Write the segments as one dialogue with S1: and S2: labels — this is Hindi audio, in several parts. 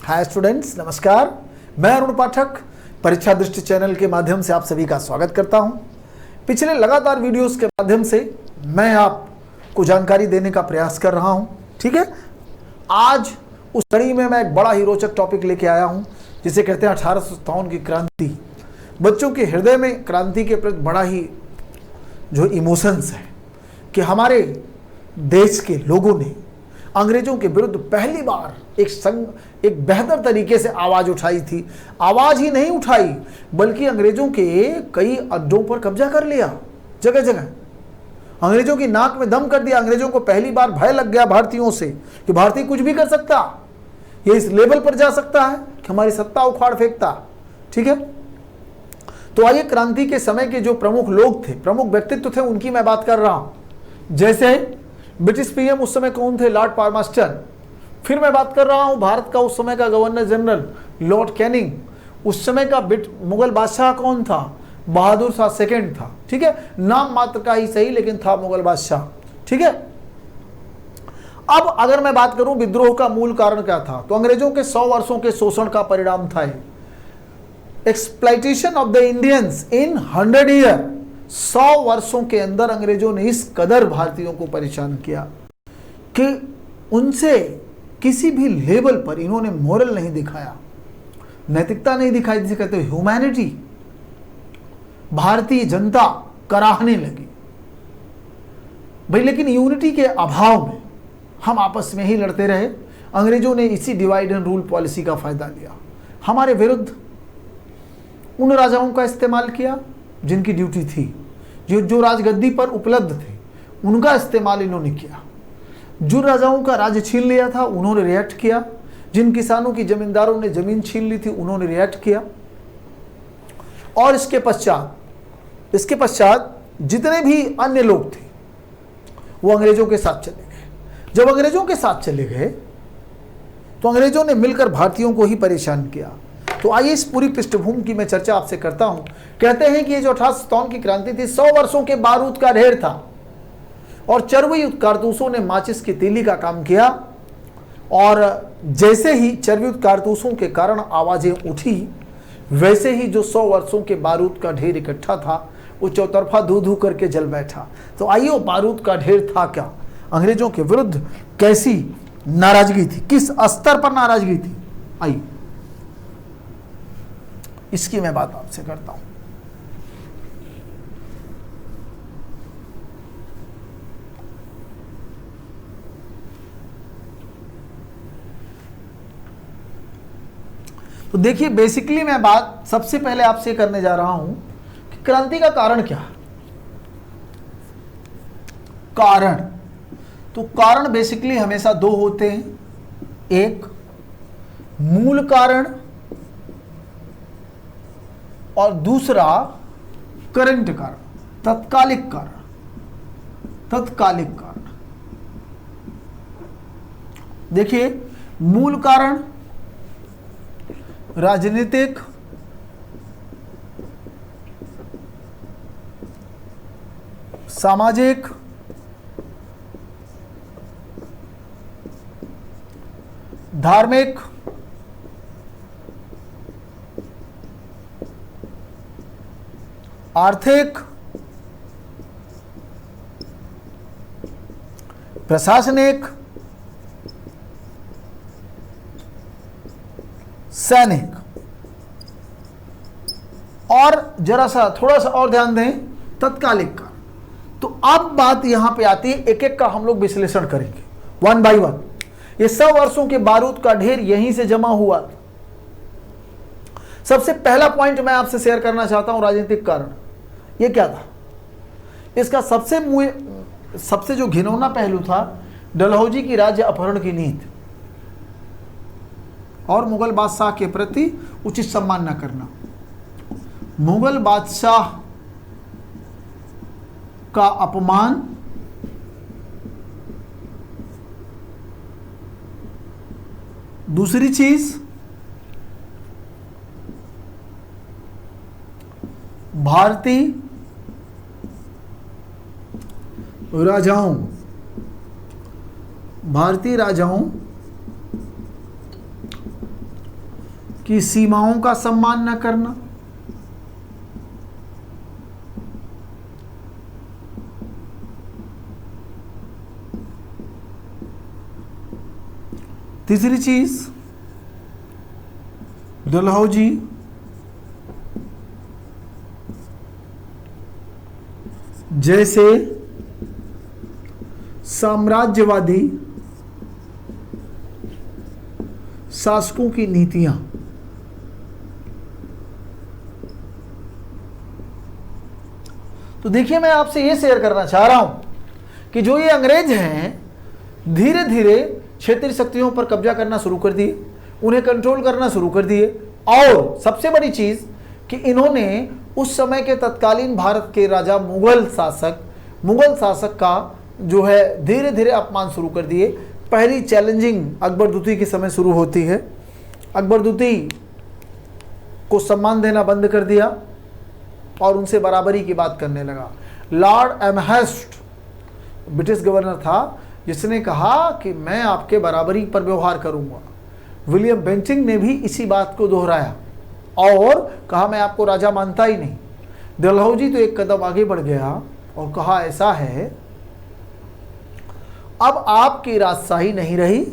S1: हाय स्टूडेंट्स, नमस्कार। मैं अरुण पाठक परीक्षा दृष्टि चैनल के माध्यम से आप सभी का स्वागत करता हूं। पिछले लगातार वीडियोस के माध्यम से मैं आपको जानकारी देने का प्रयास कर रहा हूं। ठीक है, आज उस कड़ी में मैं एक बड़ा ही रोचक टॉपिक लेके आया हूं, जिसे कहते हैं 1857 की क्रांति। बच्चों के हृदय में क्रांति के प्रति बड़ा ही जो इमोशंस है कि हमारे देश के लोगों ने अंग्रेजों के विरुद्ध पहली बार एक बेहतर तरीके से आवाज उठाई थी। आवाज ही नहीं उठाई बल्कि अंग्रेजों के कई अड्डों पर कब्जा कर लिया। जगह जगह अंग्रेजों की नाक में दम कर दिया। अंग्रेजों को पहली बार भय लग गया भारतीयों से कि भारतीय कुछ भी कर सकता, ये इस लेवल पर जा सकता है कि हमारी सत्ता उखाड़ फेंकता। ठीक है, तो आइए क्रांति के समय के जो प्रमुख लोग थे, प्रमुख व्यक्तित्व थे, उनकी मैं बात कर रहा हूं। जैसे ब्रिटिश पीएम उस समय कौन थे? लॉर्ड पाल्मर्स्टन। फिर मैं बात कर रहा हूं भारत का उस समय का गवर्नर जनरल लॉर्ड कैनिंग। उस समय का मुगल बादशाह कौन था? बहादुर शाह सेकंड था। ठीक है, नाम मात्र का ही सही लेकिन था मुगल बादशाह। ठीक है, अब अगर मैं बात करूं विद्रोह का मूल कारण क्या था, तो अंग्रेजों के 100 वर्षों के शोषण का परिणाम था exploitation of the Indians in 100 year. 100 वर्षों के अंदर अंग्रेजों ने इस कदर भारतीयों को परेशान किया कि उनसे किसी भी लेवल पर इन्होंने मोरल नहीं दिखाया, नैतिकता नहीं दिखाई, जिसे कहते हैं ह्यूमैनिटी। भारतीय जनता कराहने लगी भाई, लेकिन यूनिटी के अभाव में हम आपस में ही लड़ते रहे। अंग्रेजों ने इसी डिवाइड एंड रूल पॉलिसी का फायदा लिया, हमारे विरुद्ध उन राजाओं का इस्तेमाल किया जिनकी ड्यूटी थी, जो राजगद्दी पर उपलब्ध थे, उनका इस्तेमाल इन्होंने किया। जो राजाओं का राज छीन लिया था उन्होंने रिएक्ट किया। जिन किसानों की जमींदारों ने जमीन छीन ली थी उन्होंने रिएक्ट किया। और इसके पश्चात जितने भी अन्य लोग थे वो अंग्रेजों के साथ चले गए। जब अंग्रेजों के साथ चले गए तो अंग्रेजों ने मिलकर भारतीयों को ही परेशान किया। तो आइए इस पूरी पृष्ठभूमि की मैं चर्चा आपसे करता हूं। कहते हैं कि ये जो 1857 की क्रांति थी 100 वर्षों के बारूद का ढेर था और चरवी कारतूसों ने माचिस की तीली का काम किया। और जैसे ही चरवी कारतूसों के कारण आवाजें उठी, वैसे ही जो 100 वर्षों के बारूद का ढेर इकट्ठा था वो चौतरफा धू धू करके जल बैठा। तो आइए वो बारूद का ढेर था क्या, अंग्रेजों के विरुद्ध कैसी नाराजगी थी, किस स्तर पर नाराजगी थी, आइए इसकी मैं बात आपसे करता हूं। तो देखिए, बेसिकली मैं बात सबसे पहले आपसे करने जा रहा हूं कि क्रांति का कारण क्या है। कारण, तो कारण बेसिकली हमेशा दो होते हैं, एक मूल कारण और दूसरा करंट कारण, तत्कालिक कारण। तत्कालिक कारण देखिए, मूल कारण राजनीतिक, सामाजिक, धार्मिक, आर्थिक, प्रशासनिक, सैनिक। और जरा सा थोड़ा सा और ध्यान दें, तत्कालिक का। तो अब बात यहां पे आती है, एक एक का हम लोग विश्लेषण करेंगे वन बाय वन। ये 100 वर्षों के बारूद का ढेर यहीं से जमा हुआ। सबसे पहला पॉइंट मैं आपसे शेयर करना चाहता हूं, राजनीतिक कारण। ये क्या था? इसका सबसे जो घिनौना पहलू था, डलहौजी की राज्य अपहरण की नीति और मुगल बादशाह के प्रति उचित सम्मान न करना। मुगल बादशाह का अपमान, दूसरी चीज भारतीय राजाओं की सीमाओं का सम्मान न करना, तीसरी चीज डलहौजी जैसे साम्राज्यवादी शासकों की नीतियां तो देखिए, मैं आपसे यह शेयर करना चाह रहा हूं कि जो ये अंग्रेज हैं धीरे धीरे क्षेत्रीय शक्तियों पर कब्जा करना शुरू कर दिए, उन्हें कंट्रोल करना शुरू कर दिए। और सबसे बड़ी चीज कि इन्होंने उस समय के तत्कालीन भारत के राजा मुगल शासक का जो है धीरे धीरे अपमान शुरू कर दिए। पहली चैलेंजिंग अकबर द्वितीय के समय शुरू होती है। अकबर द्वितीय को सम्मान देना बंद कर दिया और उनसे बराबरी की बात करने लगा। लॉर्ड एमहेस्ट ब्रिटिश गवर्नर था, जिसने कहा कि मैं आपके बराबरी पर व्यवहार करूंगा। विलियम बेंटिंग ने भी इसी बात को दोहराया और कहा मैं आपको राजा मानता ही नहीं। डलहौजी तो एक कदम आगे बढ़ गया और कहा ऐसा है, अब आपकी राजशाही नहीं रही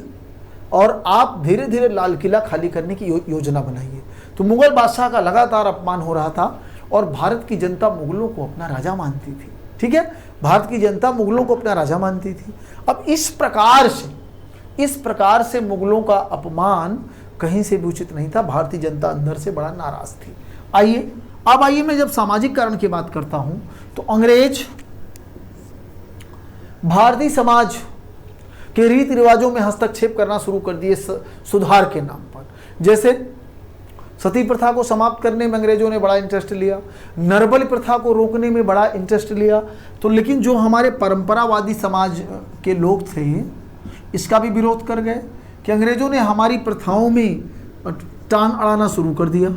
S1: और आप धीरे धीरे लाल किला खाली करने की योजना बनाइए। तो मुगल बादशाह का लगातार अपमान हो रहा था और भारत की जनता मुगलों को अपना राजा मानती थी। ठीक है, भारत की जनता मुगलों को अपना राजा मानती थी। अब इस प्रकार से मुगलों का अपमान कहीं से भी उचित नहीं था। भारतीय जनता अंदर से बड़ा नाराज थी। आइए मैं जब सामाजिक कारण की बात करता हूं तो अंग्रेज भारतीय समाज के रीति रिवाजों में हस्तक्षेप करना शुरू कर दिए सुधार के नाम पर। जैसे सती प्रथा को समाप्त करने में अंग्रेजों ने बड़ा इंटरेस्ट लिया, नरबली प्रथा को रोकने में बड़ा इंटरेस्ट लिया। तो लेकिन जो हमारे परंपरावादी समाज के लोग थे इसका भी विरोध कर गए कि अंग्रेजों ने हमारी प्रथाओं में टांग अड़ाना शुरू कर दिया।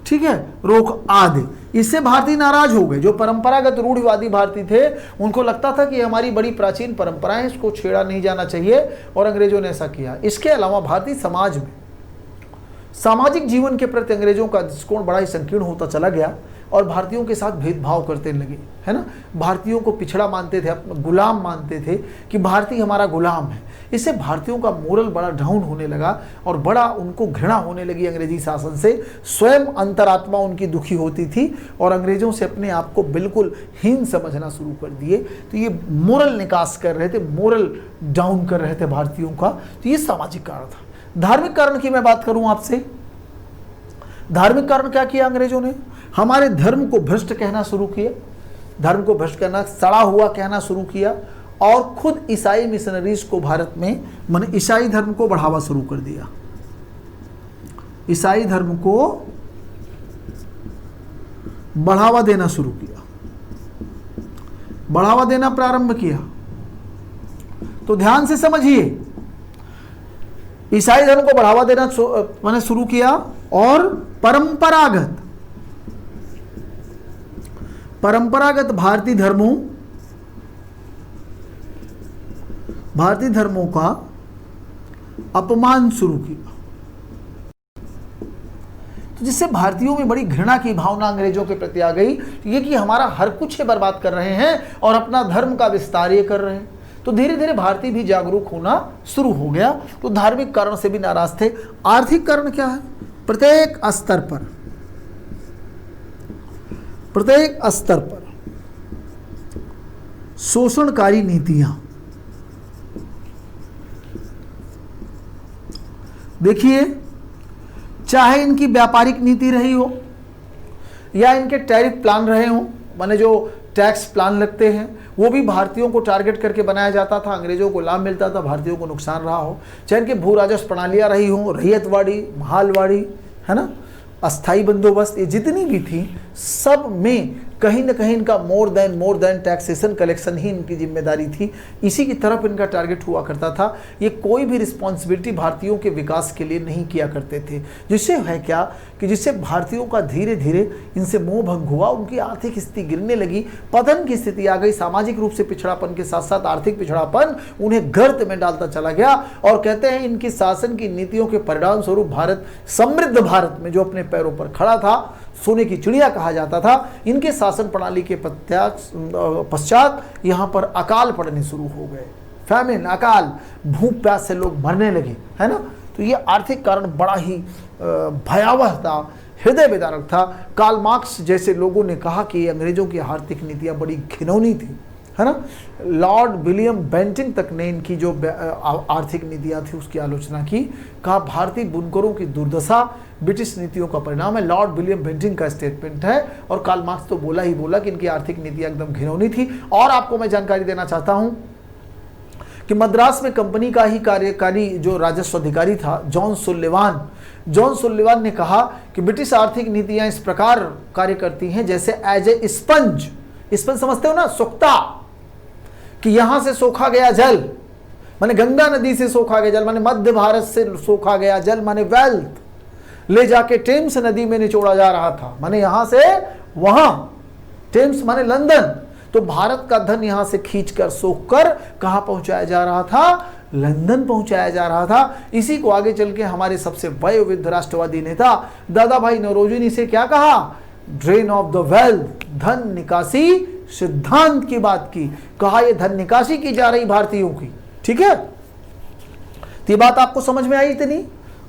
S1: ठीक है, रोक आदि। इससे भारतीय नाराज हो गए। जो परंपरागत रूढ़िवादी भारतीय थे उनको लगता था कि हमारी बड़ी प्राचीन परंपराएं, इसको छेड़ा नहीं जाना चाहिए और अंग्रेजों ने ऐसा किया। इसके अलावा भारतीय समाज में सामाजिक जीवन के प्रति अंग्रेजों का दृष्टिकोण बड़ा ही संकीर्ण होता चला गया और भारतीयों के साथ भेदभाव करते लगे, है ना। भारतीयों को पिछड़ा मानते थे, अपना गुलाम मानते थे कि भारतीय हमारा गुलाम है। इससे भारतीयों का मोरल बड़ा डाउन होने लगा और बड़ा उनको घृणा होने लगी अंग्रेजी शासन से। स्वयं अंतरात्मा उनकी दुखी होती थी और अंग्रेजों से अपने आप को बिल्कुल हीन समझना शुरू कर दिए। तो ये मोरल निकास कर रहे थे, मोरल डाउन कर रहे थे भारतीयों का। तो ये सामाजिक कारण था। धार्मिक कारण की मैं बात करूं आपसे, धार्मिक कारण क्या किया अंग्रेजों ने? हमारे धर्म को भ्रष्ट कहना शुरू किया, धर्म को भ्रष्ट करना, सड़ा हुआ कहना शुरू किया और खुद ईसाई मिशनरीज को भारत में माने ईसाई धर्म को बढ़ावा शुरू कर दिया। ईसाई धर्म को बढ़ावा देना शुरू किया, बढ़ावा देना प्रारंभ किया। तो ध्यान से समझिए, ईसाई धर्म को बढ़ावा देना मैंने शुरू किया और परंपरागत भारतीय धर्मों का अपमान शुरू किया। तो जिससे भारतीयों में बड़ी घृणा की भावना अंग्रेजों के प्रति आ गई। ये कि हमारा हर कुछ बर्बाद कर रहे हैं और अपना धर्म का विस्तार ये कर रहे हैं। तो धीरे धीरे भारतीय भी जागरूक होना शुरू हो गया। तो धार्मिक कारण से भी नाराज थे। आर्थिक कारण क्या है? प्रत्येक स्तर पर शोषणकारी नीतियां। देखिए, चाहे इनकी व्यापारिक नीति रही हो या इनके टैरिफ प्लान रहे हो, माने जो टैक्स प्लान लगते हैं वो भी भारतीयों को टारगेट करके बनाया जाता था। अंग्रेजों को लाभ मिलता था, भारतीयों को नुकसान रहा हो। चाहे इनके भू राजस्व प्रणालियां रही हो, रैयतवाड़ी, महालवाड़ी, है ना, अस्थाई बंदोबस्त, ये जितनी भी थी सब में कहीं ना कहीं इनका मोर देन टैक्सेशन कलेक्शन ही इनकी जिम्मेदारी थी, इसी की तरफ इनका टारगेट हुआ करता था। ये कोई भी रिस्पॉन्सिबिलिटी भारतीयों के विकास के लिए नहीं किया करते थे, जिससे है क्या कि जिससे भारतीयों का धीरे धीरे इनसे मोह भंग हुआ, उनकी आर्थिक स्थिति गिरने लगी, पतन की स्थिति आ गई। सामाजिक रूप से पिछड़ापन के साथ साथ आर्थिक पिछड़ापन उन्हें गर्त में डालता चला गया। और कहते हैं इनकी शासन की नीतियों के परिणाम स्वरूप भारत, समृद्ध भारत में जो अपने पैरों पर खड़ा था, सोने की चिड़िया कहा जाता था, इनके शासन प्रणाली के पश्चात यहाँ पर अकाल पड़ने शुरू हो गए। फैमिन, अकाल, भूख प्यास से लोग मरने लगे, है ना। तो ये आर्थिक कारण बड़ा ही भयावह था, हृदय विदारक था। कार्ल मार्क्स जैसे लोगों ने कहा कि अंग्रेजों की आर्थिक नीतियाँ बड़ी घिनौनी थी, है ना। लॉर्ड विलियम बेंटिंग तक ने इनकी जो आर्थिक नीतियाँ थी उसकी आलोचना की। कहा भारतीय बुनकरों की दुर्दशा ब्रिटिश नीतियों का परिणाम है। लॉर्ड विलियम बेंटिंग का स्टेटमेंट है। और कार्ल मार्क्स तो बोला ही बोला कि इनकी आर्थिक नीतियाँ एकदम घिनौनी थी। और आपको मैं जानकारी देना चाहता हूँ कि मद्रास में कंपनी का ही कार्यकारी जो राजस्व अधिकारी था जॉन सुल्लिवान ने कहा कि ब्रिटिश आर्थिक नीतियां इस प्रकार कार्य करती हैं जैसे एज ए स्पंज समझते हो ना, सोखता, कि यहां से सोखा गया जल, माने गंगा नदी से सोखा गया जल, माने मध्य भारत से सोखा गया जल, माने वेल्थ ले जाके टेम्स नदी में निचोड़ा जा रहा था, माने यहां से वहां, टेम्स माने लंदन, तो भारत का धन यहां से खींचकर सोखकर कहां पहुंचाया जा रहा था, लंदन पहुंचाया जा रहा था। इसी को आगे चल के हमारे सबसे वयोवृद्ध राष्ट्रवादी नेता दादा भाई नौरोजी ने इसे क्या कहा, ड्रेन ऑफ द वेल्थ, धन निकासी सिद्धांत की बात की। कहा यह धन निकासी की जा रही भारतीयों की, ठीक है। तो ये बात आपको समझ में आई इतनी।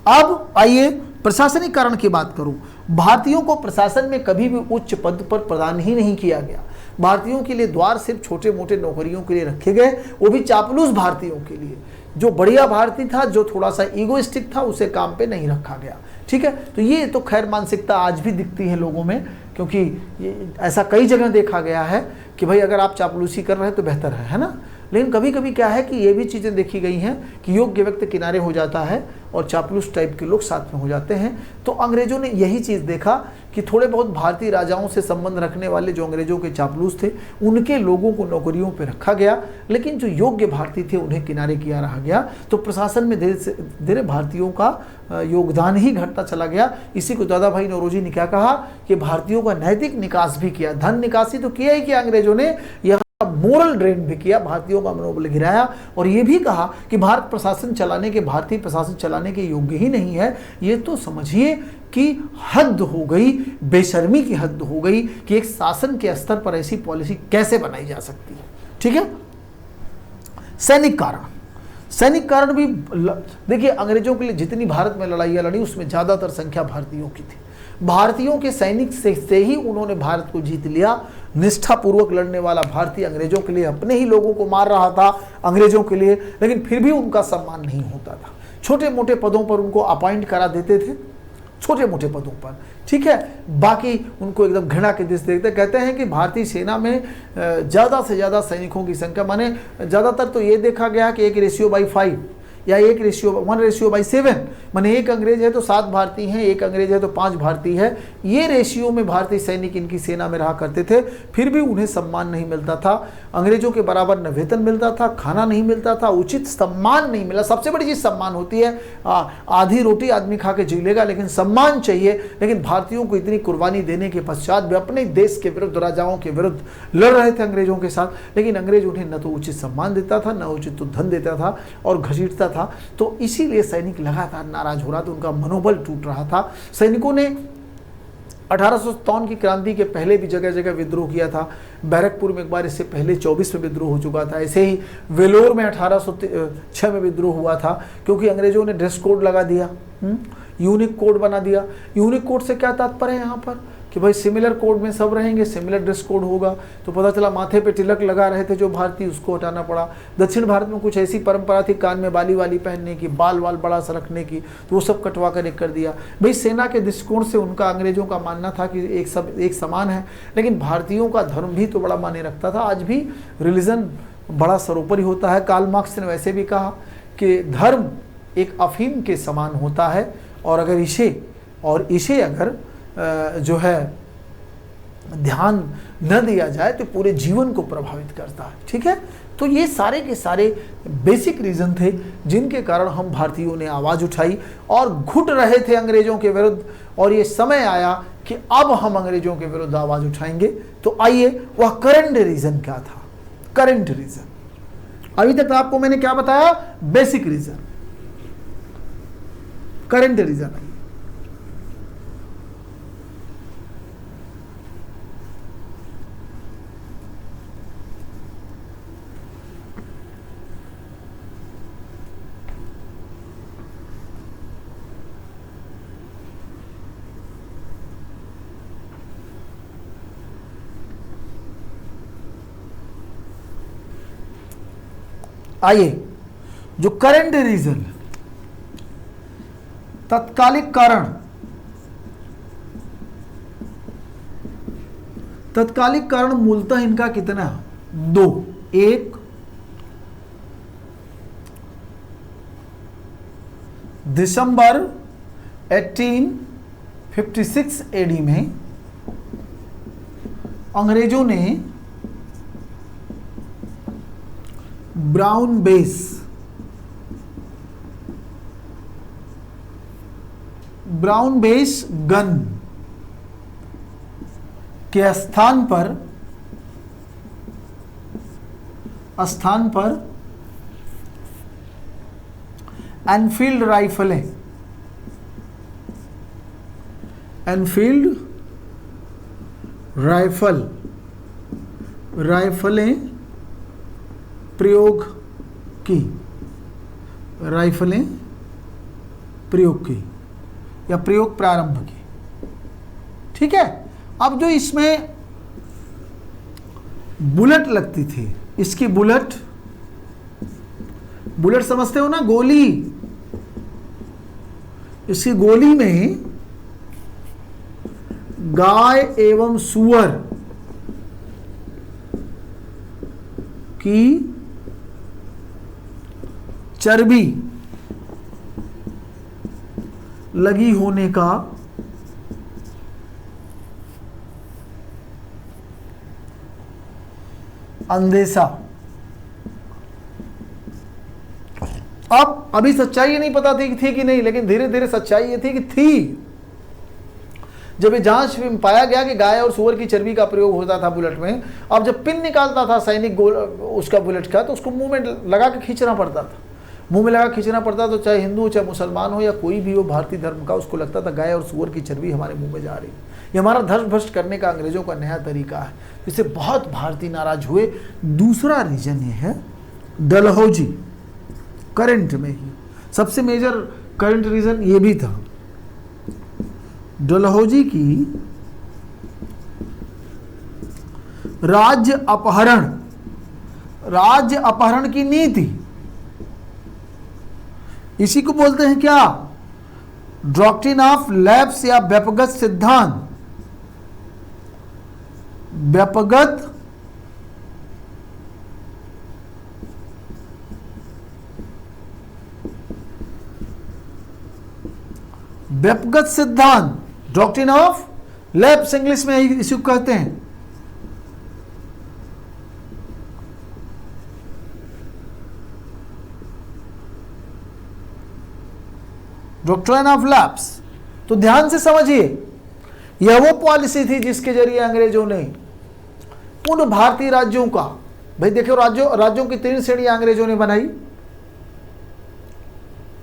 S1: अब आइए प्रशासनिक कारण की बात करूं। भारतीयों को प्रशासन में कभी भी उच्च पद पर प्रदान ही नहीं किया गया। भारतीयों के लिए द्वार सिर्फ छोटे मोटे नौकरियों के लिए रखे गए, वो भी चापलूस भारतीयों के लिए। जो बढ़िया भारतीय था, जो थोड़ा सा ईगोइस्टिक था, उसे काम पे नहीं रखा गया, ठीक है। तो ये तो खैर मानसिकता आज भी दिखती है लोगों में, क्योंकि ये ऐसा कई जगह देखा गया है कि भाई अगर आप चापलूसी कर रहे हैं तो बेहतर है ना। लेकिन कभी कभी क्या है कि ये भी चीज़ें देखी गई हैं कि योग्य व्यक्ति किनारे हो जाता है और चापलूस टाइप के लोग साथ में हो जाते हैं। तो अंग्रेजों ने यही चीज़ देखा कि थोड़े बहुत भारतीय राजाओं से संबंध रखने वाले जो अंग्रेजों के चापलूस थे, उनके लोगों को नौकरियों पर रखा गया, लेकिन जो योग्य भारतीय थे उन्हें किनारे किया रहा गया। तो प्रशासन में धीरे से धीरे भारतीयों का योगदान ही घटता चला गया। इसी को दादा भाई नौरोजी ने क्या कहा कि भारतीयों का नैतिक निकास भी किया, धन निकासी तो किया ही किया अंग्रेजों ने, यह मोरल ड्रेन भी किया, भारतीयों का मनोबल गिराया। और ये भी कहा कि भारतीय प्रशासन चलाने के योग्य ही नहीं है। ये तो समझिए कि हद हो गई, बेशर्मी की हद हो गई कि एक शासन के स्तर पर ऐसी पॉलिसी कैसे बनाई जा सकती है, ठीक है। सैनिक कारण भी देखिए, अंग्रेजों के लिए जितनी भारत में लड़ाइयाँ लड़ी उसमें ज़्यादातर संख्या भारतीयों की थी। भारतीयों के सैनिक से ही उन्होंने भारत को जीत लिया। निष्ठापूर्वक लड़ने वाला भारतीय अंग्रेजों के लिए अपने ही लोगों को मार रहा था अंग्रेजों के लिए, लेकिन फिर भी उनका सम्मान नहीं होता था। छोटे मोटे पदों पर उनको अपॉइंट करा देते थे, छोटे मोटे पदों पर, ठीक है। बाकी उनको एकदम घृणा के दृष्टि देखते। कहते हैं कि भारतीय सेना में ज़्यादा से ज़्यादा सैनिकों की संख्या, माने ज़्यादातर तो ये देखा गया कि 1:5 या 1:7, माने एक अंग्रेज है तो 7 भारतीय हैं, एक अंग्रेज है तो 5 भारतीय है। ये रेशियो में भारतीय सैनिक इनकी सेना में रहा करते थे, फिर भी उन्हें सम्मान नहीं मिलता था। अंग्रेजों के बराबर न वेतन मिलता था, खाना नहीं मिलता था, उचित सम्मान नहीं मिला। सबसे बड़ी चीज़ सम्मान होती है। आधी रोटी आदमी खा के जी लेगा, लेकिन सम्मान चाहिए। लेकिन भारतीयों को इतनी कुर्बानी देने के पश्चात भी अपने देश के विरुद्ध, राजाओं के विरुद्ध लड़ रहे थे अंग्रेजों के साथ, लेकिन अंग्रेज उन्हें न तो उचित सम्मान देता था, न उचित धन देता था और घसीटता था। तो इसीलिए सैनिक लगातार नाराज हो रहा था, उनका मनोबल टूट रहा था। सैनिकों ने 1857 की क्रांति के पहले भी जगह जगह विद्रोह किया था। बैरकपुर में एक बार, इससे पहले 24 में विद्रोह हो चुका था। ऐसे ही वेलोर में 1806 में विद्रोह हुआ था, क्योंकि अंग्रेजों ने ड्रेस कोड लगा दिया, यूनिक कोड बना दिया। यूनिक कोड से क्या तात्पर्य है यहाँ पर कि भाई सिमिलर कोड में सब रहेंगे, सिमिलर ड्रेस कोड होगा। तो पता चला माथे पे तिलक लगा रहे थे जो भारतीय, उसको हटाना पड़ा। दक्षिण भारत में कुछ ऐसी परंपरा थी कान में बाली वाली पहनने की, बाल बड़ा सा रखने की, तो वो सब कटवा कर एक कर दिया। भाई सेना के दृष्टिकोण से उनका, अंग्रेजों का मानना था कि एक समान है, लेकिन भारतीयों का धर्म भी तो बड़ा माने रखता था। आज भी रिलीजन बड़ा सर्वोपरि होता है। कार्ल मार्क्स ने वैसे भी कहा कि धर्म एक अफीम के समान होता है, और अगर इसे अगर जो है ध्यान न दिया जाए तो पूरे जीवन को प्रभावित करता है। ठीक है, तो ये सारे के सारे बेसिक रीज़न थे जिनके कारण हम भारतीयों ने आवाज़ उठाई और घुट रहे थे अंग्रेज़ों के विरुद्ध, और ये समय आया कि अब हम अंग्रेज़ों के विरुद्ध आवाज़ उठाएंगे। तो आइए, वह करंट रीज़न क्या था? करंट रीज़न, अभी तक आपको मैंने क्या बताया? Basic reason, current reason. आइए, जो करंट रीजन, तत्कालिक कारण, तत्कालिक कारण मूलतः इनका कितना? दो। एक, दिसंबर 1856 एडी में अंग्रेजों ने ब्राउन बेस गन के स्थान पर एनफील्ड राइफलें प्रयोग की या प्रयोग प्रारंभ की। ठीक है, अब जो इसमें बुलेट लगती थी, इसकी बुलेट समझते हो ना, गोली, इसकी गोली में गाय एवं सूअर की चर्बी लगी होने का अंदेशा। अब अभी सच्चाई ये नहीं पता थी कि नहीं, लेकिन धीरे धीरे सच्चाई ये थी कि थी। जब ये जांच में पाया गया कि गाय और सूअर की चर्बी का प्रयोग होता था बुलेट में, अब जब पिन निकालता था सैनिक उसका बुलेट का, तो उसको मुंह में लगा के खींचना पड़ता था। मुंह में लगा खींचना पड़ता, तो चाहे हिंदू हो चाहे मुसलमान हो या कोई भी हो भारतीय धर्म का, उसको लगता था गाय और सूअर की चर्बी हमारे मुंह में जा रही है। ये हमारा धर्म भ्रष्ट करने का अंग्रेजों का नया तरीका है, इससे बहुत भारतीय नाराज हुए। दूसरा रीजन ये है डलहौजी, करंट में ही सबसे मेजर करंट रीजन ये भी था। डलहौजी की राज्य अपहरण की नीति, इसी को बोलते हैं क्या? डॉक्ट्रिन ऑफ लैप्स या व्यपगत सिद्धांत। व्यपगत सिद्धांत, डॉक्ट्रिन ऑफ लैप्स इंग्लिश में इसी को कहते हैं। डॉक्ट्रिन ऑफ लैप्स, तो ध्यान से समझिए, यह वो पॉलिसी थी जिसके जरिए अंग्रेजों ने उन भारतीय राज्यों का, भाई देखो राज्यों की 3 श्रेणियां अंग्रेजों ने बनाई।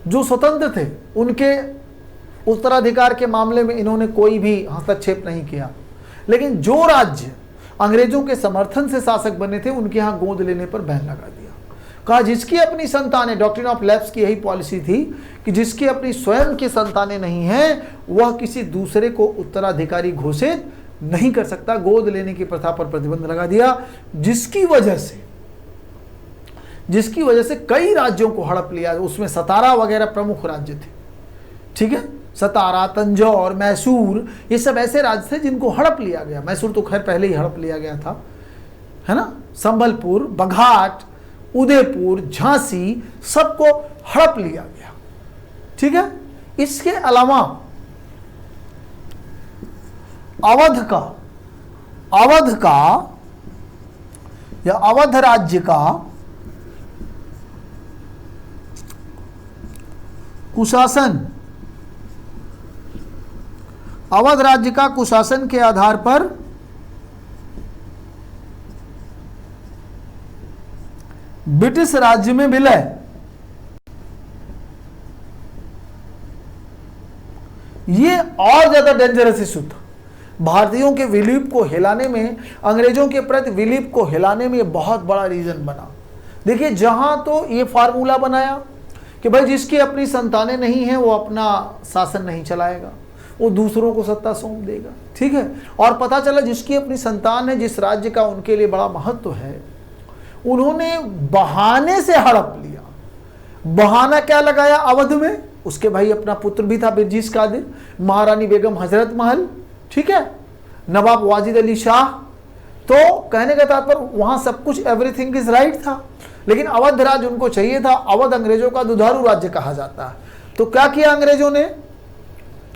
S1: जो स्वतंत्र थे उनके उत्तराधिकार के मामले में इन्होंने कोई भी हस्तक्षेप नहीं किया, लेकिन जो राज्य अंग्रेजों के समर्थन से शासक बने थे उनके यहां गोद लेने पर बैन लगा दिया। कहा जिसकी अपनी संतानें, डॉक्ट्रिन ऑफ लैप्स की यही पॉलिसी थी कि जिसकी अपनी स्वयं की संतानें नहीं हैं वह किसी दूसरे को उत्तराधिकारी घोषित नहीं कर सकता। गोद लेने की प्रथा पर प्रतिबंध लगा दिया, जिसकी वजह से कई राज्यों को हड़प लिया। उसमें सतारा वगैरह प्रमुख राज्य थे। ठीक है, सतारा, तंजौर, मैसूर, ये सब ऐसे राज्य थे जिनको हड़प लिया गया। मैसूर तो खैर पहले ही हड़प लिया गया था, है ना। संबलपुर, बघाट, उदयपुर, झांसी, सबको हड़प लिया गया। ठीक है, इसके अलावा अवध का या अवध राज्य का कुशासन, अवध राज्य का कुशासन के आधार पर ब्रिटिश राज्य में विलय, ये और ज्यादा डेंजरस इशू था। भारतीयों के विलीप को हिलाने में, अंग्रेजों के प्रति विलीप को हिलाने में ये बहुत बड़ा रीजन बना। देखिए, जहां तो ये फार्मूला बनाया कि भाई जिसकी अपनी संतानें नहीं हैं वो अपना शासन नहीं चलाएगा, वो दूसरों को सत्ता सौंप देगा, ठीक है। और पता चला जिसकी अपनी संतान है, जिस राज्य का उनके लिए बड़ा महत्व है, उन्होंने बहाने से हड़प लिया। बहाना क्या लगाया अवध में? उसके भाई अपना पुत्र भी था बिरजीश कादिर, महारानी बेगम हजरत महल, ठीक है, नवाब वाजिद अली शाह। तो कहने का तात्पर्य वहां सब कुछ एवरीथिंग इज राइट था, लेकिन अवध राज्य उनको चाहिए था। अवध अंग्रेजों का दुधारू राज्य कहा जाता है। तो क्या किया अंग्रेजों ने?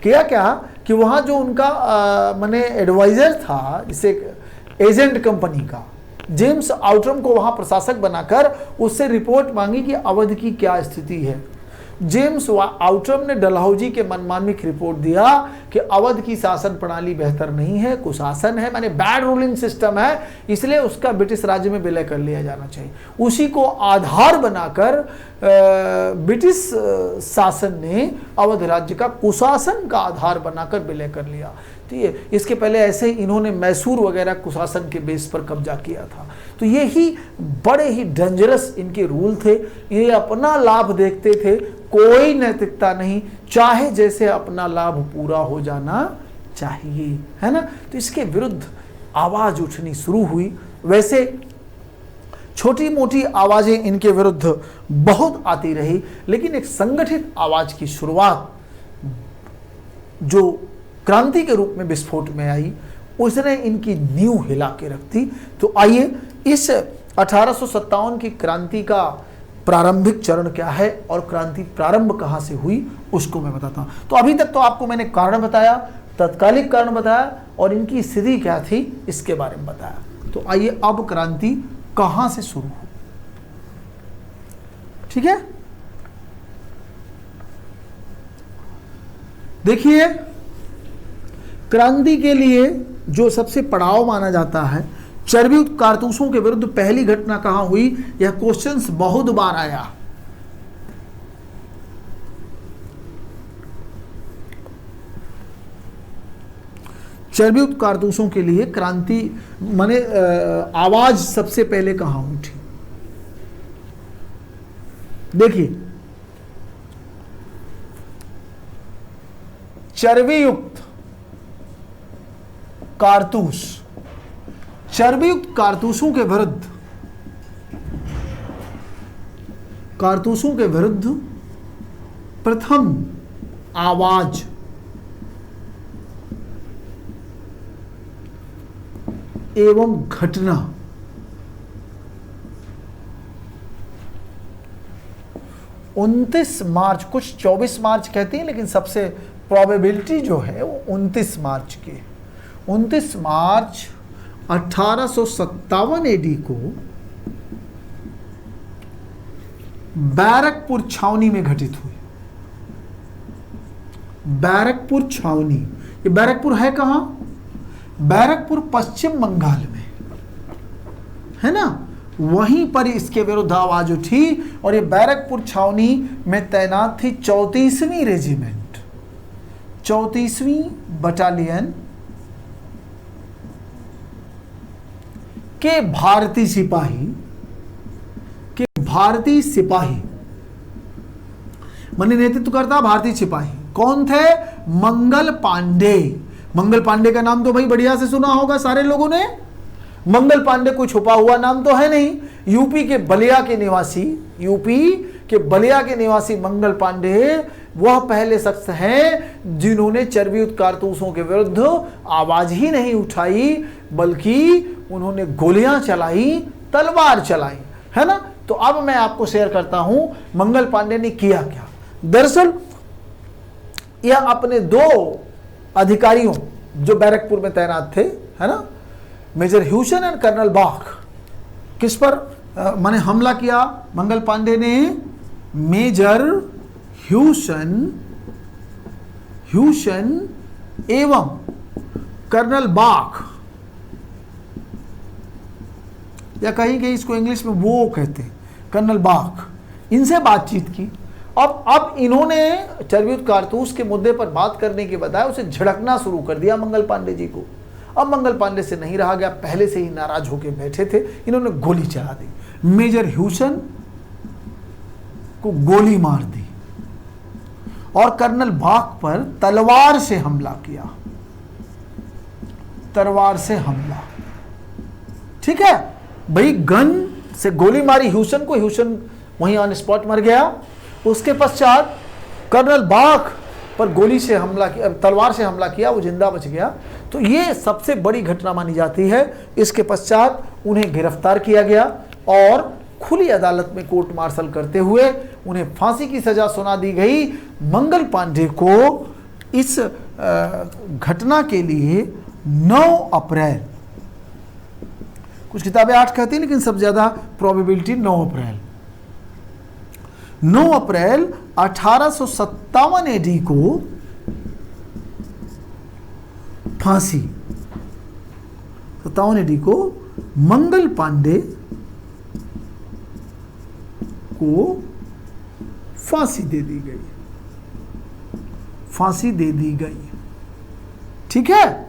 S1: किया क्या कि वहां जो उनका माने एडवाइजर था, जिसे एजेंट कंपनी का, जेम्स आउटरम को वहां प्रशासक बनाकर उससे रिपोर्ट मांगी कि अवध की क्या स्थिति है। जेम्स आउटरम ने डलहौजी के मनमानिक रिपोर्ट दिया कि अवध की शासन प्रणाली बेहतर नहीं है, कुशासन है, माने बैड रूलिंग सिस्टम है, इसलिए उसका ब्रिटिश राज्य में विलय कर लिया जाना चाहिए। उसी को आधार बनाकर ब्रिटिश शासन ने अवध राज्य का कुशासन का आधार बनाकर विलय कर लिया। ठीक है, इसके पहले ऐसे ही इन्होंने मैसूर वगैरह कुशासन के बेस पर कब्जा किया था। तो यही बड़े ही डेंजरस इनके रूल थे। ये अपना लाभ देखते थे, कोई नैतिकता नहीं, चाहे जैसे अपना लाभ पूरा हो जाना चाहिए, है ना। तो इसके विरुद्ध आवाज उठनी शुरू हुई। वैसे छोटी मोटी आवाजें इनके विरुद्ध बहुत आती रही, लेकिन एक संगठित आवाज की शुरुआत जो क्रांति के रूप में विस्फोट में आई, उसने इनकी नींव हिला के रख दी। तो आइए इस 1857 की क्रांति का प्रारंभिक चरण क्या है और क्रांति प्रारंभ कहां से हुई उसको मैं बताता हूं। तो अभी तक तो आपको मैंने कारण बताया, तत्कालिक कारण बताया और इनकी स्थिति क्या थी इसके बारे में बताया। तो आइए अब क्रांति कहां से शुरू हुई, ठीक है। देखिए, क्रांति के लिए जो सबसे पड़ाव माना जाता है, चर्बीयुक्त कारतूसों के विरुद्ध पहली घटना कहां हुई, यह क्वेश्चंस बहुत बार आया। चर्बीयुक्त कारतूसों के लिए क्रांति माने आवाज सबसे पहले कहां उठी? देखिए, चर्बीयुक्त कारतूस, चर्बीयुक्त कारतूसों के विरुद्ध प्रथम आवाज एवं घटना 29 मार्च, कुछ 24 मार्च कहते हैं, लेकिन सबसे प्रोबेबिलिटी जो है वो 29 मार्च की, 29 मार्च 1857 एडी को बैरकपुर छावनी में घटित हुई। बैरकपुर छावनी, ये बैरकपुर है कहां? बैरकपुर पश्चिम बंगाल में है ना। वहीं पर इसके विरुद्ध आवाज उठी और ये बैरकपुर छावनी में तैनात थी 34वीं रेजिमेंट, 34वीं बटालियन के भारतीय सिपाही माने नेतृत्व करता भारतीय सिपाही कौन थे? मंगल पांडे। मंगल पांडे का नाम तो भाई बढ़िया से सुना होगा सारे लोगों ने। मंगल पांडे कोई छुपा हुआ नाम तो है नहीं। यूपी के बलिया के निवासी मंगल पांडे वह पहले शख्स हैं जिन्होंने चर्बीयुक्त कारतूसों के विरुद्ध आवाज ही नहीं उठाई, बल्कि उन्होंने गोलियां चलाई, तलवार चलाई, है ना। तो अब मैं आपको शेयर करता हूं मंगल पांडे ने किया क्या। दरअसल यह अपने दो अधिकारियों जो बैरकपुर में तैनात थे, है ना, मेजर ह्यूसन एंड कर्नल बाग किस पर माने हमला किया? मंगल पांडे ने मेजर ह्यूसन एवं कर्नल बाग, या कहीं कहीं इसको इंग्लिश में वो कहते हैं, कर्नल बाग, इनसे बातचीत की। अब इन्होंने चरबयुक्त कारतूस के मुद्दे पर बात करने के बजाय उसे झड़कना शुरू कर दिया मंगल पांडे जी को। अब मंगल पांडे से नहीं रहा गया, पहले से ही नाराज होकर बैठे थे, इन्होंने गोली चला दी, मेजर ह्यूसन को गोली मार दी और कर्नल बाग पर तलवार से हमला किया, तलवार से हमला। ठीक है भाई, गन से गोली मारी ह्यूसन को, ह्यूसन वहीं ऑन स्पॉट मर गया। उसके पश्चात कर्नल बाग पर गोली से हमला किया, तलवार से हमला किया, वो जिंदा बच गया। तो ये सबसे बड़ी घटना मानी जाती है। इसके पश्चात उन्हें गिरफ्तार किया गया और खुली अदालत में कोर्ट मार्शल करते हुए उन्हें फांसी की सजा सुना दी गई। मंगल पांडे को इस घटना के लिए 9 अप्रैल, कुछ किताबें 8 कहती हैं लेकिन सबसे ज्यादा प्रोबेबिलिटी 9 अप्रैल 1857 एडी को फांसी, 57 एडी को मंगल पांडे को फांसी दे दी गई, फांसी दे दी गई। ठीक है,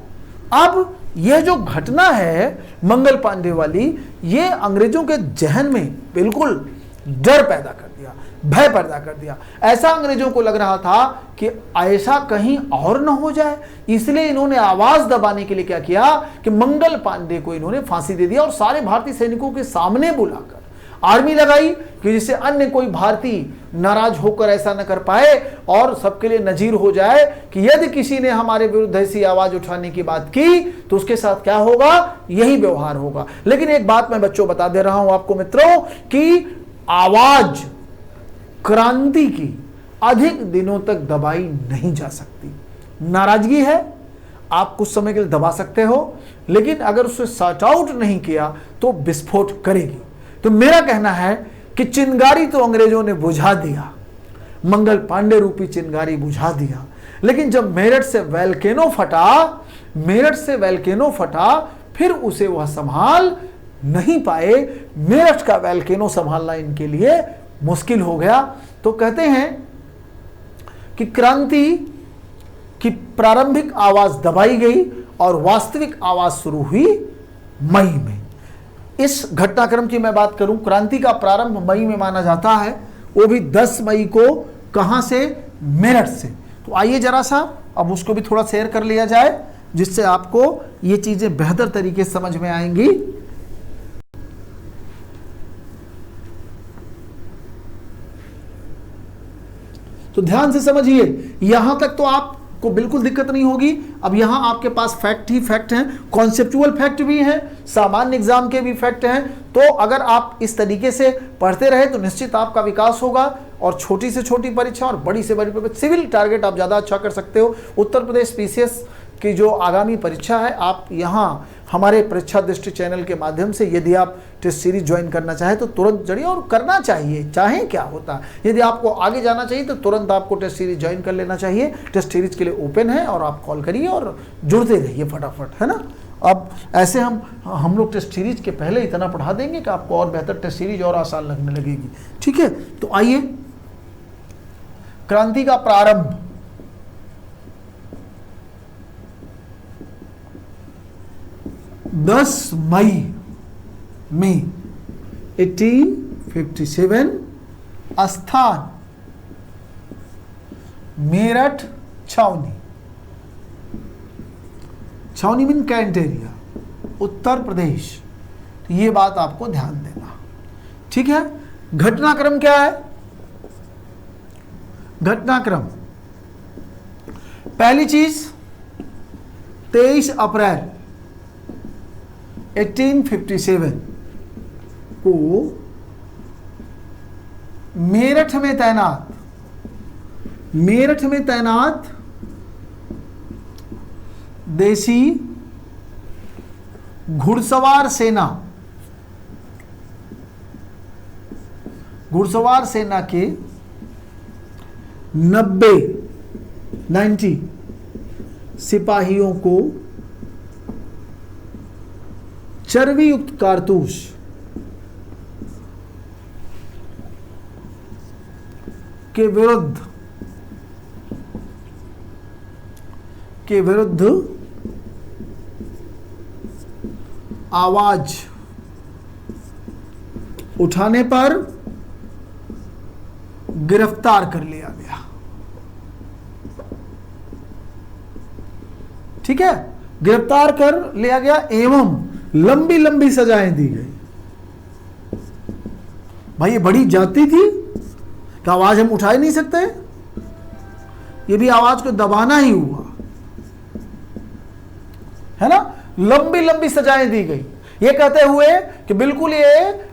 S1: अब यह जो घटना है मंगल पांडे वाली, ये अंग्रेजों के जहन में बिल्कुल डर पैदा कर दिया, भय पैदा कर दिया। ऐसा अंग्रेजों को लग रहा था कि ऐसा कहीं और न हो जाए, इसलिए इन्होंने आवाज दबाने के लिए क्या किया कि मंगल पांडे को इन्होंने फांसी दे दिया और सारे भारतीय सैनिकों के सामने बुलाकर आर्मी लगाई कि जिससे अन्य कोई भारतीय नाराज होकर ऐसा न कर पाए और सबके लिए नजीर हो जाए कि यदि किसी ने हमारे विरुद्ध ऐसी आवाज उठाने की बात की तो उसके साथ क्या होगा, यही व्यवहार होगा। लेकिन एक बात मैं बच्चों बता दे रहा हूं आपको मित्रों कि आवाज क्रांति की अधिक दिनों तक दबाई नहीं जा सकती। नाराजगी है, आप कुछ समय के लिए दबा सकते हो, लेकिन अगर उसे सॉर्ट आउट नहीं किया तो विस्फोट करेगी। तो मेरा कहना है कि चिंगारी तो अंग्रेजों ने बुझा दिया, मंगल पांडे रूपी चिंगारी बुझा दिया, लेकिन जब मेरठ से वोल्केनो फटा, फिर उसे वह संभाल नहीं पाए। मेरठ का वोल्केनो संभालना इनके लिए मुश्किल हो गया। तो कहते हैं कि क्रांति की प्रारंभिक आवाज दबाई गई और वास्तविक आवाज शुरू हुई मई में। इस घटनाक्रम की मैं बात करूं, क्रांति का प्रारंभ मई में माना जाता है, वो भी 10 मई को। कहां से? मेरठ से। तो आइए जरा सा अब उसको भी थोड़ा शेयर कर लिया जाए, जिससे आपको ये चीजें बेहतर तरीके से समझ में आएंगी। तो ध्यान से समझिए, यहां तक तो आपको बिल्कुल दिक्कत नहीं होगी। अब यहां आपके पास फैक्ट ही फैक्ट हैं, कॉन्सेप्चुअल फैक्ट भी हैं, सामान्य एग्जाम के भी फैक्ट हैं। तो अगर आप इस तरीके से पढ़ते रहे तो निश्चित आपका विकास होगा और छोटी से छोटी परीक्षा और बड़ी से बड़ी परीक्षा, सिविल टारगेट आप ज़्यादा अच्छा कर सकते हो। उत्तर प्रदेश पीसीएस की जो आगामी परीक्षा है, आप यहाँ हमारे परीक्षा दृष्टि चैनल के माध्यम से यदि आप टेस्ट सीरीज ज्वाइन करना चाहें तो तुरंत जड़िए, और करना चाहिए, चाहे क्या होता है। यदि आपको आगे जाना चाहिए तो तुरंत आपको टेस्ट सीरीज ज्वाइन कर लेना चाहिए। टेस्ट सीरीज के लिए ओपन है और आप कॉल करिए और जुड़ते रहिए फटाफट, है ना। अब ऐसे हम लोग टेस्ट सीरीज के पहले इतना पढ़ा देंगे कि आपको और बेहतर टेस्ट सीरीज और आसान लगने लगेगी। ठीक है, तो आइए, क्रांति का प्रारंभ 10 मई में 1857, स्थान मेरठ छावनी। छावनी mean cantt area, Uttar Pradesh. ये बात आपको ध्यान देना, ठीक है। घटनाक्रम क्या है? घटनाक्रम, पहली चीज 23 अप्रैल 1857 को मेरठ में तैनात देसी घुड़सवार सेना, घुड़सवार सेना के 90 सिपाहियों को चर्बी युक्त कारतूस के विरुद्ध आवाज उठाने पर गिरफ्तार कर लिया गया। ठीक है, गिरफ्तार कर लिया गया एवं लंबी लंबी सजाएं दी गई। भाई ये बड़ी जाति थी कि आवाज हम उठा ही नहीं सकते, ये भी आवाज को दबाना ही हुआ, है ना। लंबी लंबी सजाएं दी गई, ये कहते हुए कि बिल्कुल ये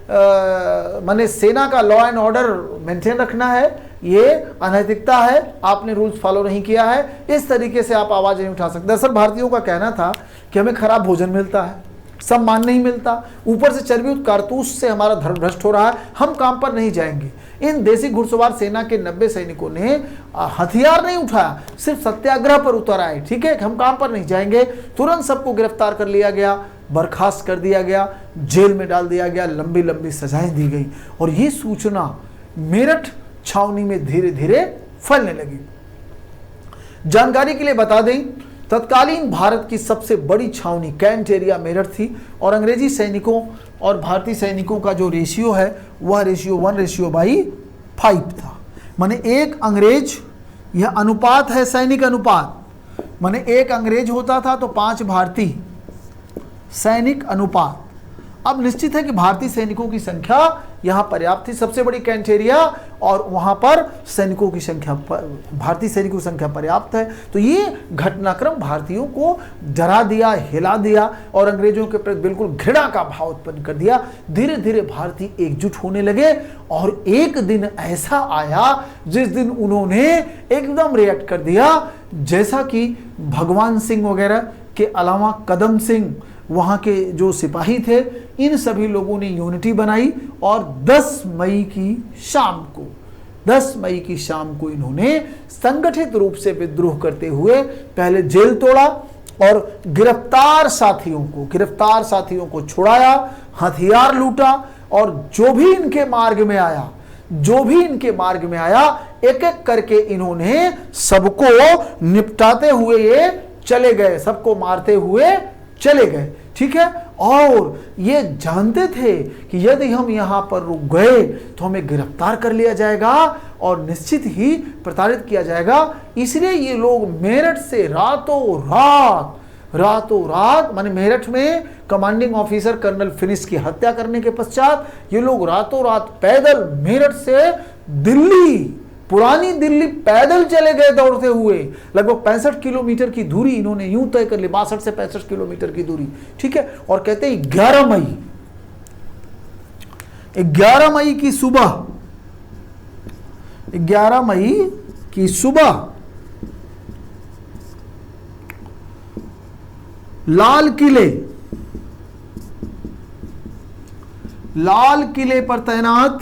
S1: माने सेना का लॉ एंड ऑर्डर मेंटेन रखना है, ये अनैतिकता है, आपने रूल्स फॉलो नहीं किया है, इस तरीके से आप आवाज नहीं उठा सकते। दरअसल भारतीयों का कहना था कि हमें खराब भोजन मिलता है, सम्मान नहीं मिलता, ऊपर से चर्बी कारतूस से हमारा धर्म भ्रष्ट हो रहा है, हम काम पर नहीं जाएंगे। इन देसी घुड़सवार सेना के 90 सैनिकों ने हथियार नहीं उठाया, सिर्फ सत्याग्रह पर उतर आए। ठीक है, हम काम पर नहीं जाएंगे। तुरंत सबको गिरफ्तार कर लिया गया, बर्खास्त कर दिया गया, जेल में डाल दिया गया, लंबी लंबी सजाएं दी गई और ये सूचना मेरठ छावनी में धीरे धीरे फैलने लगी। जानकारी के लिए बता दें, तत्कालीन भारत की सबसे बड़ी छावनी कैंट एरिया मेरठ थी और अंग्रेजी सैनिकों और भारतीय सैनिकों का जो रेशियो है वह रेशियो 1:5 था। माने एक अंग्रेज, यह अनुपात है सैनिक अनुपात, माने एक अंग्रेज होता था तो 5 भारतीय सैनिक अनुपात। अब निश्चित है कि भारतीय सैनिकों की संख्या यहां पर्याप्त थी, सबसे बड़ी कैंट एरिया और वहां पर सैनिकों की संख्या, भारतीय सैनिकों की संख्या पर्याप्त है। तो ये घटनाक्रम भारतीयों को डरा दिया, हिला दिया और अंग्रेजों के प्रति बिल्कुल घृणा का भाव उत्पन्न कर दिया। धीरे धीरे भारतीय एकजुट होने लगे और एक दिन ऐसा आया जिस दिन उन्होंने एकदम रिएक्ट कर दिया, जैसा कि भगवान सिंह वगैरह के अलावा कदम सिंह, वहां के जो सिपाही थे, इन सभी लोगों ने यूनिटी बनाई और 10 मई की शाम को इन्होंने संगठित रूप से विद्रोह करते हुए पहले जेल तोड़ा और गिरफ्तार साथियों को छुड़ाया, हथियार लूटा और जो भी इनके मार्ग में आया एक एक करके इन्होंने सबको निपटाते हुए ये चले गए, सबको मारते हुए चले गए। ठीक है, और ये जानते थे कि यदि हम यहां पर रुक गए तो हमें गिरफ्तार कर लिया जाएगा और निश्चित ही प्रताड़ित किया जाएगा। इसलिए ये लोग मेरठ से रातों रात माने मेरठ में कमांडिंग ऑफिसर कर्नल फिनिश की हत्या करने के पश्चात ये लोग रातों रात पैदल मेरठ से दिल्ली, पुरानी दिल्ली पैदल चले गए दौड़ते हुए। लगभग 65 किलोमीटर की दूरी इन्होंने यूं तय कर ली, 62 से 65 किलोमीटर की दूरी। ठीक है, और कहते हैं 11 मई की सुबह लाल किले पर तैनात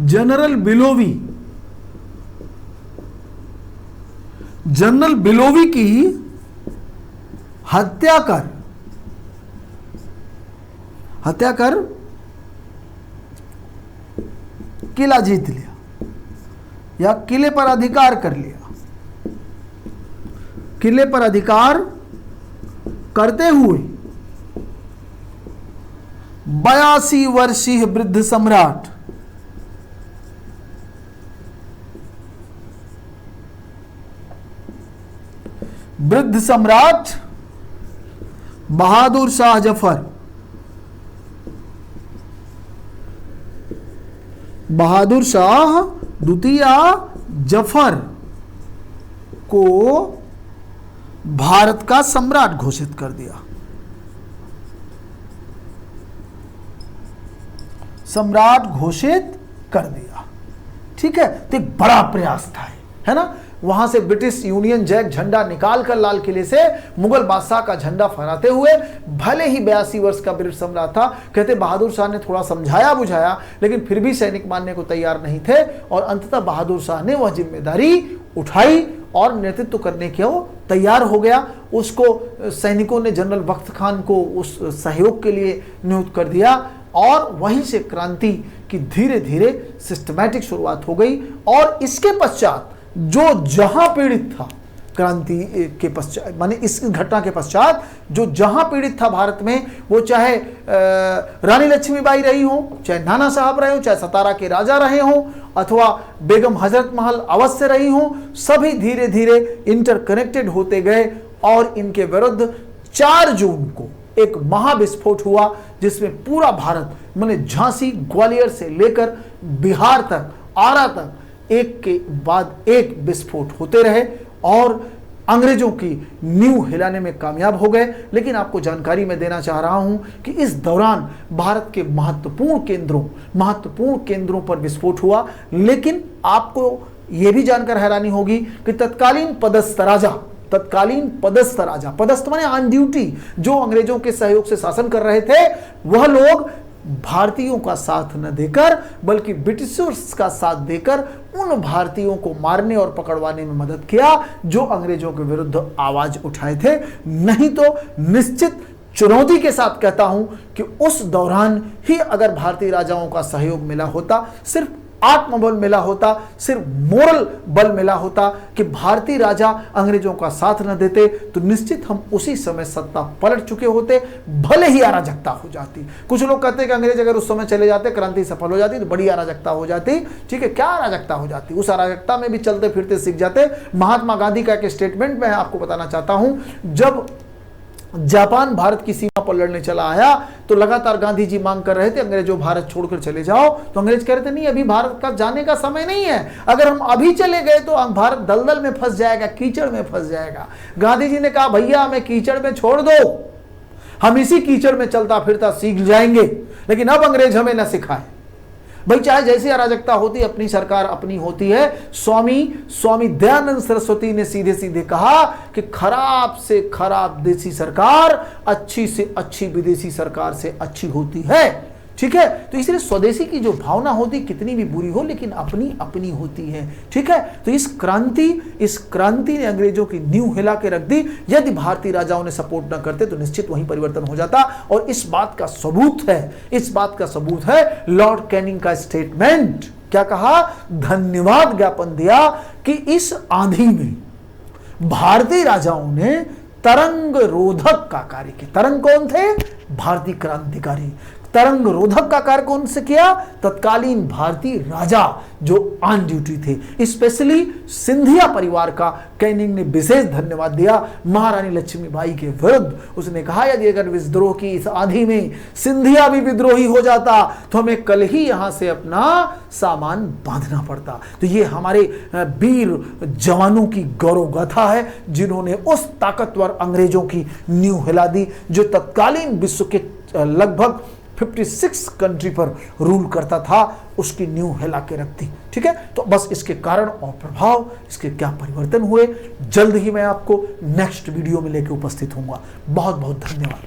S1: जनरल बिलोवी की हत्या कर किला जीत लिया या किले पर अधिकार कर लिया। किले पर अधिकार करते हुए 82 वर्षीय वृद्ध सम्राट बहादुर शाह द्वितीय जफर को भारत का सम्राट घोषित कर दिया। ठीक है, तो एक बड़ा प्रयास था, है ना। वहां से ब्रिटिश यूनियन जैक झंडा निकालकर लाल किले से मुगल बादशाह का झंडा फहराते हुए, भले ही 82 वर्ष का ब्रिटिश सम्राट था, कहते बहादुर शाह ने थोड़ा समझाया बुझाया लेकिन फिर भी सैनिक मानने को तैयार नहीं थे और अंततः बहादुर शाह ने वह जिम्मेदारी उठाई और नेतृत्व करने के वो तैयार हो गया। उसको सैनिकों ने जनरल बख्त खान को उस सहयोग के लिए नियुक्त कर दिया और वहीं से क्रांति की धीरे धीरे सिस्टमैटिक शुरुआत हो गई। और इसके पश्चात जो जहां पीड़ित था क्रांति के पश्चात, माने इस घटना के पश्चात जो जहां पीड़ित था भारत में, वो चाहे रानी लक्ष्मीबाई रही हो, चाहे नाना साहब रहे हो, चाहे सतारा के राजा रहे हो, अथवा बेगम हजरत महल अवध से रही हो, सभी धीरे धीरे इंटरकनेक्टेड होते गए और इनके विरुद्ध 4 जून को एक महाविस्फोट हुआ जिसमें पूरा भारत माने झांसी ग्वालियर से लेकर बिहार तक, आरा तक एक के बाद एक विस्फोट होते रहे और अंग्रेजों की नींव हिलाने में कामयाब हो गए। लेकिन आपको जानकारी मैं देना चाह रहा हूं कि इस दौरान भारत के महत्वपूर्ण केंद्रों पर विस्फोट हुआ। लेकिन आपको यह भी जानकर हैरानी होगी कि तत्कालीन पदस्थ राजा, पदस्थ माने ऑन ड्यूटी, जो अंग्रेजों के सहयोग से शासन कर रहे थे, वह लोग भारतीयों का साथ न देकर बल्कि ब्रिटिशर्स का साथ देकर उन भारतीयों को मारने और पकड़वाने में मदद किया जो अंग्रेजों के विरुद्ध आवाज उठाए थे। नहीं तो निश्चित चुनौती के साथ कहता हूं कि उस दौरान ही अगर भारतीय राजाओं का सहयोग मिला होता, सिर्फ आत्मबल मिला होता, सिर्फ मोरल बल मिला होता कि भारतीय राजा अंग्रेजों का साथ न देते, तो निश्चित हम उसी समय सत्ता पलट चुके होते, भले ही अराजकता हो जाती। कुछ लोग कहते हैं कि अंग्रेज अगर उस समय चले जाते, क्रांति सफल हो जाती तो बड़ी अराजकता हो जाती। ठीक है, क्या अराजकता हो जाती? उस अराजकता में भी चलते फिरते सीख जाते। महात्मा गांधी का एक स्टेटमेंट मैं आपको बताना चाहता हूं, जब जापान भारत की सीमा पर लड़ने चला आया तो लगातार गांधी जी मांग कर रहे थे अंग्रेजों भारत छोड़कर चले जाओ, तो अंग्रेज कह रहे थे नहीं, अभी भारत का जाने का समय नहीं है, अगर हम अभी चले गए तो हम भारत दलदल में फंस जाएगा, कीचड़ में फंस जाएगा। गांधी जी ने कहा भैया हमें कीचड़ में छोड़ दो, हम इसी कीचड़ में चलता फिरता सीख जाएंगे, लेकिन अब अंग्रेज हमें न सिखाए। भाई चाहे जैसी अराजकता होती, अपनी सरकार अपनी होती है। स्वामी दयानंद सरस्वती ने सीधे सीधे कहा कि खराब से खराब देसी सरकार अच्छी से अच्छी विदेशी सरकार से अच्छी होती है। ठीक है, तो इसलिए स्वदेशी की जो भावना होती कितनी भी बुरी हो लेकिन अपनी अपनी होती है। ठीक है, तो इस क्रांति ने अंग्रेजों की नींव हिला के रख दी। यदि भारतीय राजाओं ने सपोर्ट न करते तो निश्चित वहीं परिवर्तन हो जाता। और इस बात का सबूत है लॉर्ड कैनिंग का स्टेटमेंट। क्या कहा? धन्यवाद ज्ञापन दिया कि इस आंधी में भारतीय राजाओं ने तरंग रोधक का कार्य किया। तरंग कौन थे? भारतीय क्रांतिकारी। तरंग रोधक का कार्य कौन से किया? तत्कालीन भारतीय राजा जो ऑन ड्यूटी थे। स्पेशली सिंधिया परिवार का कैनिंग ने विशेष धन्यवाद दिया महारानी लक्ष्मीबाई के विरुद्ध। उसने कहा यदि अगर विद्रोह की इस आंधी में सिंधिया भी विद्रोही हो जाता तो हमें कल ही यहां से अपना सामान बांधना पड़ता। तो ये हमारे वीर जवानों की गौरव गाथा है जिन्होंने उस ताकतवर अंग्रेजों की नींव हिला दी जो तत्कालीन विश्व के लगभग 56 कंट्री पर रूल करता था, उसकी नींव हिला के रख दी। ठीक है, तो बस इसके कारण और प्रभाव, इसके क्या परिवर्तन हुए, जल्द ही मैं आपको नेक्स्ट वीडियो में लेकर उपस्थित होऊंगा। बहुत बहुत धन्यवाद।